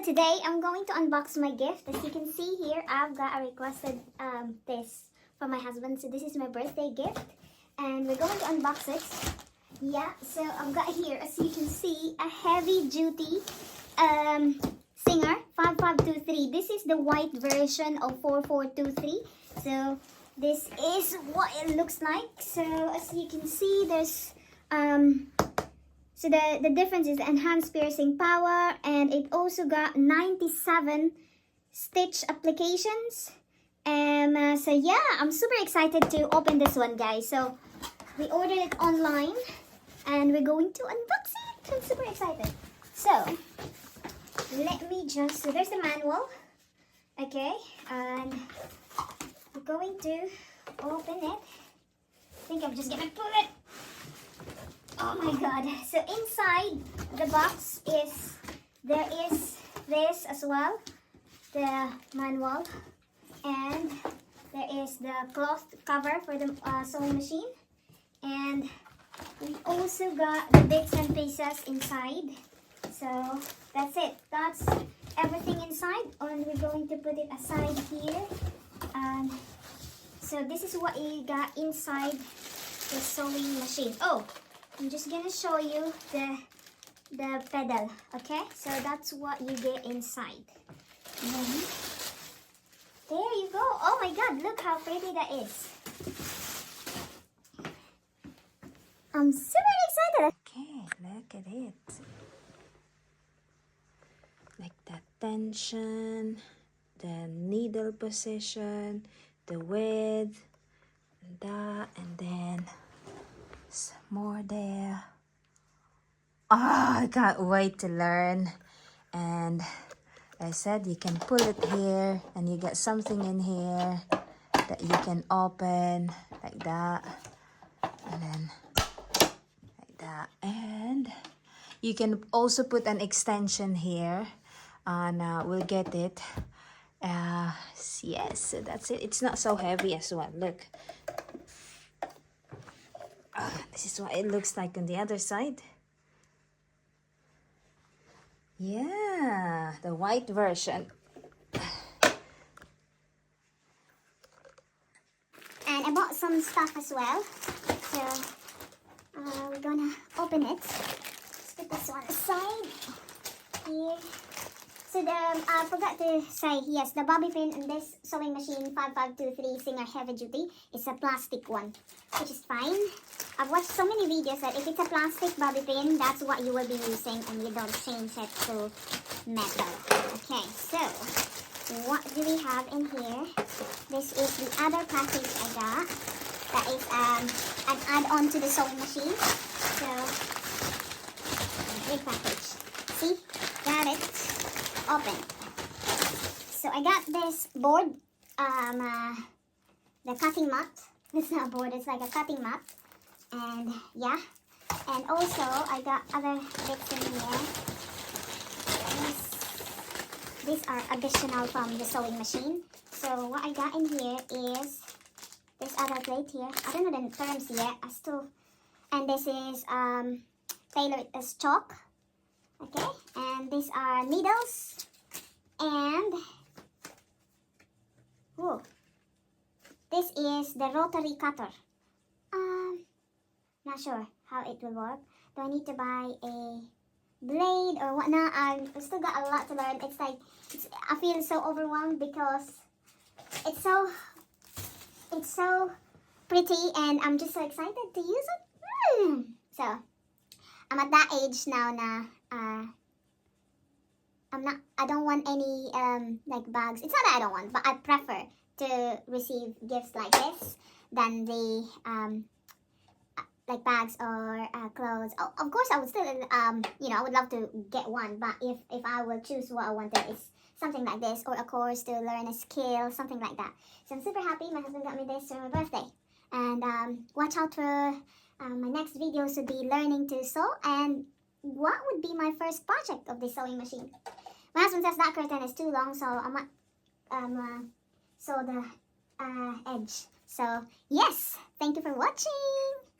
today I'm going to unbox my gift. As you can see here, I've got a requested this from my husband. So this is my birthday gift and we're going to unbox it. Yeah, so I've got here, as you can see, a heavy duty Singer 5523. This is the white version of 4423. So this is what it looks like. So as you can see, there's so the difference is the enhanced piercing power, and it also got 97 stitch applications. And so yeah, I'm super excited to open this one, guys. So we ordered it online and we're going to unbox it. I'm super excited. So let me just, so there's the manual. Okay, and we're going to open it. I think I'm just gonna pull it. Oh my god. So inside the box there is this as well, the manual, and there is the cloth cover for the sewing machine, and we also got the bits and pieces inside. So that's it. That's everything inside, and we're going to put it aside here. So this is what you got inside the sewing machine. Oh, I'm just gonna show you the pedal. Okay, so that's what you get inside. There you go. Oh my god, look how pretty that is. I'm super excited. Okay, look at it. Like that tension, the needle position, the width, and that, and then some more there. I can't wait to learn. And I said you can pull it here and you get something in here that you can open like that, and then like that, and you can also put an extension here, and we'll get it. Yes, so that's it. It's not so heavy as well. Look, this is what it looks like on the other side. Yeah, the white version. And I bought some stuff as well. So we're gonna open it. Let's put this one aside here. So I forgot to say, yes, the bobby pin in this sewing machine 5523 Singer Heavy Duty is a plastic one, which is fine. I've watched so many videos that if it's a plastic bobby pin, that's what you will be using, and you don't change it to metal. Okay, so what do we have in here? This is the other package I got. That is an add-on to the sewing machine. So, big package. See? Got it. Open. So I got this board, the cutting mat. It's not a board, it's like a cutting mat. And yeah, and also I got other bits in here. These are additional from the sewing machine. So what I got in here is this other plate here. I don't know the terms yet. And this is tailored as chalk. Okay, and these are needles, and whoa, this is the rotary cutter. Not sure how it will work. Do I need to buy a blade or whatnot? I've still got a lot to learn. It's like, I feel so overwhelmed because it's so pretty, and I'm just so excited to use it. So I'm at that age now I don't want any like bags. It's not that I don't want, but I prefer to receive gifts like this than the like bags or clothes. Oh, of course I would still I would love to get one, but if I will choose what I wanted, it's something like this, or a course to learn a skill, something like that. So I'm super happy my husband got me this for my birthday. And watch out for my next videos would be learning to sew, and what would be my first project of this sewing machine. My husband says that curtain is too long, so I might sew the edge. So yes, thank you for watching.